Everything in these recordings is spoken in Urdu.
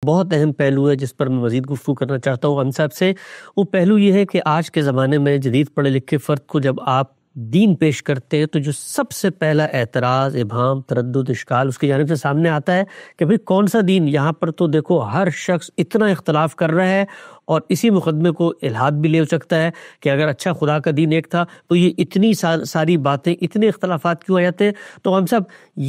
بہت اہم پہلو ہے جس پر میں مزید گفتگو کرنا چاہتا ہوں صاحب سے. وہ پہلو یہ ہے کہ آج کے زمانے میں جدید پڑھے لکھے فرد کو جب آپ دین پیش کرتے ہیں تو جو سب سے پہلا اعتراض، ابہام، تردد، اشکال اس کی جانب سے سامنے آتا ہے کہ بھئی کون سا دین؟ یہاں پر تو دیکھو ہر شخص اتنا اختلاف کر رہا ہے، اور اسی مقدمے کو الحاد بھی لے سکتا ہے کہ اگر اچھا خدا کا دین ایک تھا تو یہ اتنی ساری باتیں، اتنے اختلافات کیوں آ جاتے ہیں؟ تو ہم سب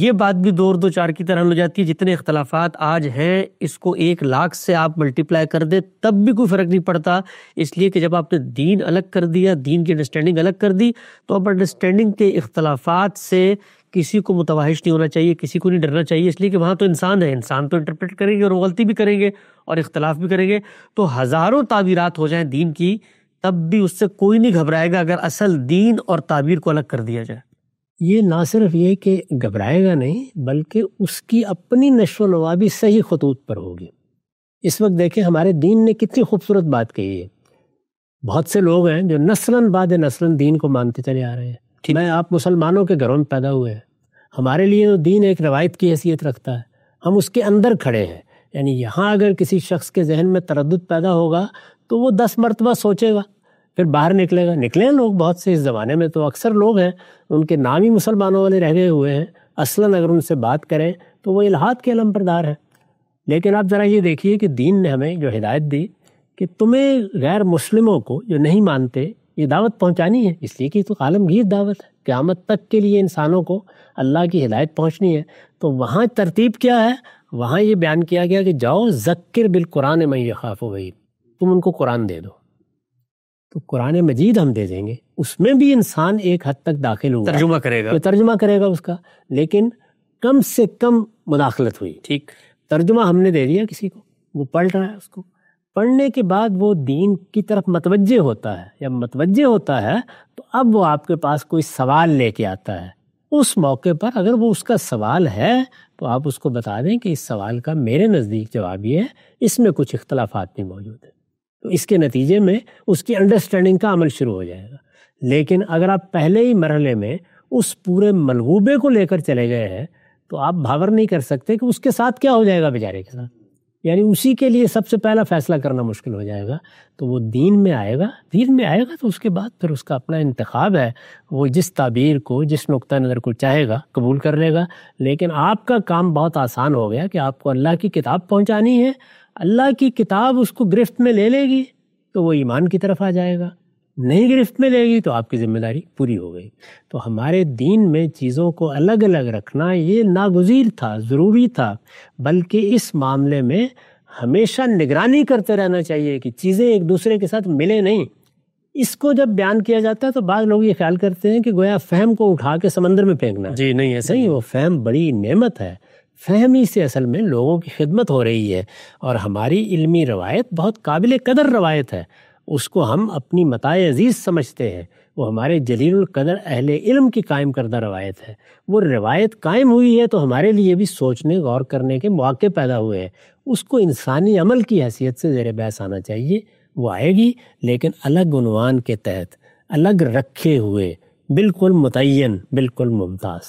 یہ بات بھی دو چار کی طرح ہو جاتی ہے، جتنے اختلافات آج ہیں اس کو 1,00,000 سے آپ ملٹیپلائی کر دیں تب بھی کوئی فرق نہیں پڑتا، اس لیے کہ جب آپ نے دین الگ کر دیا، دین کی انڈرسٹینڈنگ الگ کر دی، تو اب انڈرسٹینڈنگ کے اختلافات سے کسی کو متوحش نہیں ہونا چاہیے، کسی کو نہیں ڈرنا چاہیے، اس لیے کہ وہاں تو انسان ہے، انسان تو انٹرپریٹ کریں گے اور غلطی بھی کریں گے اور اختلاف بھی کریں گے. تو ہزاروں تعبیرات ہو جائیں دین کی، تب بھی اس سے کوئی نہیں گھبرائے گا اگر اصل دین اور تعبیر کو الگ کر دیا جائے. یہ نہ صرف یہ کہ گھبرائے گا نہیں، بلکہ اس کی اپنی نشو و نما بھی صحیح خطوط پر ہوگی. اس وقت دیکھیں ہمارے دین نے کتنی خوبصورت بات کہی ہے. بہت سے لوگ ہیں جو نسلاً بعد نسلاً دین کو مانتے چلے آ رہے ہیں. میں آپ مسلمانوں کے گھروں میں پیدا ہوئے ہیں، ہمارے لیے تو دین ایک روایت کی حیثیت رکھتا ہے، ہم اس کے اندر کھڑے ہیں. یعنی یہاں اگر کسی شخص کے ذہن میں تردد پیدا ہوگا تو وہ 10 مرتبہ سوچے گا، پھر باہر نکلے گا. نکلے ہیں لوگ بہت سے اس زمانے میں، تو اکثر لوگ ہیں ان کے نام ہی مسلمانوں والے رہ گئے ہوئے ہیں، اصلاً اگر ان سے بات کریں تو وہ الحاد کے علم بردار ہیں. لیکن آپ ذرا یہ دیکھیے کہ دین نے ہمیں جو ہدایت دی کہ تمہیں غیر مسلموں کو جو نہیں مانتے یہ دعوت پہنچانی ہے، اس لیے کہ تو عالمگیر دعوت ہے، قیامت تک کے لیے انسانوں کو اللہ کی ہدایت پہنچنی ہے. تو وہاں ترتیب کیا ہے؟ وہاں یہ بیان کیا گیا کہ جاؤ ذکر بالقرآن من یخاف وعید، تم ان کو قرآن دے دو. تو قرآن مجید ہم دے دیں گے، اس میں بھی انسان ایک حد تک داخل ہوگا، ترجمہ کرے گا اس کا، لیکن کم سے کم مداخلت ہوئی. ٹھیک، ترجمہ ہم نے دے دیا کسی کو، وہ پڑھ رہا ہے، اس کو پڑھنے کے بعد وہ دین کی طرف متوجہ ہوتا ہے. جب متوجہ ہوتا ہے تو اب وہ آپ کے پاس کوئی سوال لے کے آتا ہے. اس موقع پر اگر وہ اس کا سوال ہے تو آپ اس کو بتا دیں کہ اس سوال کا میرے نزدیک جواب یہ ہے، اس میں کچھ اختلافات بھی موجود ہیں. تو اس کے نتیجے میں اس کی انڈرسٹینڈنگ کا عمل شروع ہو جائے گا. لیکن اگر آپ پہلے ہی مرحلے میں اس پورے ملغوبے کو لے کر چلے گئے ہیں تو آپ بھاور نہیں کر سکتے کہ اس کے ساتھ کیا ہو جائے گا بیچارے کے ساتھ. یعنی اسی کے لیے سب سے پہلا فیصلہ کرنا مشکل ہو جائے گا. تو وہ دین میں آئے گا تو اس کے بعد پھر اس کا اپنا انتخاب ہے، وہ جس تعبیر کو، جس نقطہ نظر کو چاہے گا قبول کر لے گا. لیکن آپ کا کام بہت آسان ہو گیا کہ آپ کو اللہ کی کتاب پہنچانی ہے. اللہ کی کتاب اس کو گرفت میں لے لے گی تو وہ ایمان کی طرف آ جائے گا، نہیں گرفت میں لے گی تو آپ کی ذمہ داری پوری ہو گئی. تو ہمارے دین میں چیزوں کو الگ الگ رکھنا یہ ناگزیر تھا، ضروری تھا، بلکہ اس معاملے میں ہمیشہ نگرانی کرتے رہنا چاہیے کہ چیزیں ایک دوسرے کے ساتھ ملے نہیں. اس کو جب بیان کیا جاتا ہے تو بعض لوگ یہ خیال کرتے ہیں کہ گویا فہم کو اٹھا کے سمندر میں پھینکنا ہے. جی نہیں، ایسا نہیں، وہ فہم بڑی نعمت ہے. فہم ہی سے اصل میں لوگوں کی خدمت ہو رہی ہے، اور ہماری علمی روایت بہت قابل قدر روایت ہے. اس کو ہم اپنی متاع عزیز سمجھتے ہیں. وہ ہمارے جلیل القدر اہل علم کی قائم کردہ روایت ہے. وہ روایت قائم ہوئی ہے تو ہمارے لیے بھی سوچنے، غور کرنے کے مواقع پیدا ہوئے ہیں. اس کو انسانی عمل کی حیثیت سے زیر بحث آنا چاہیے. وہ آئے گی لیکن الگ عنوان کے تحت، الگ رکھے ہوئے، بالکل متعین، بالکل ممتاز.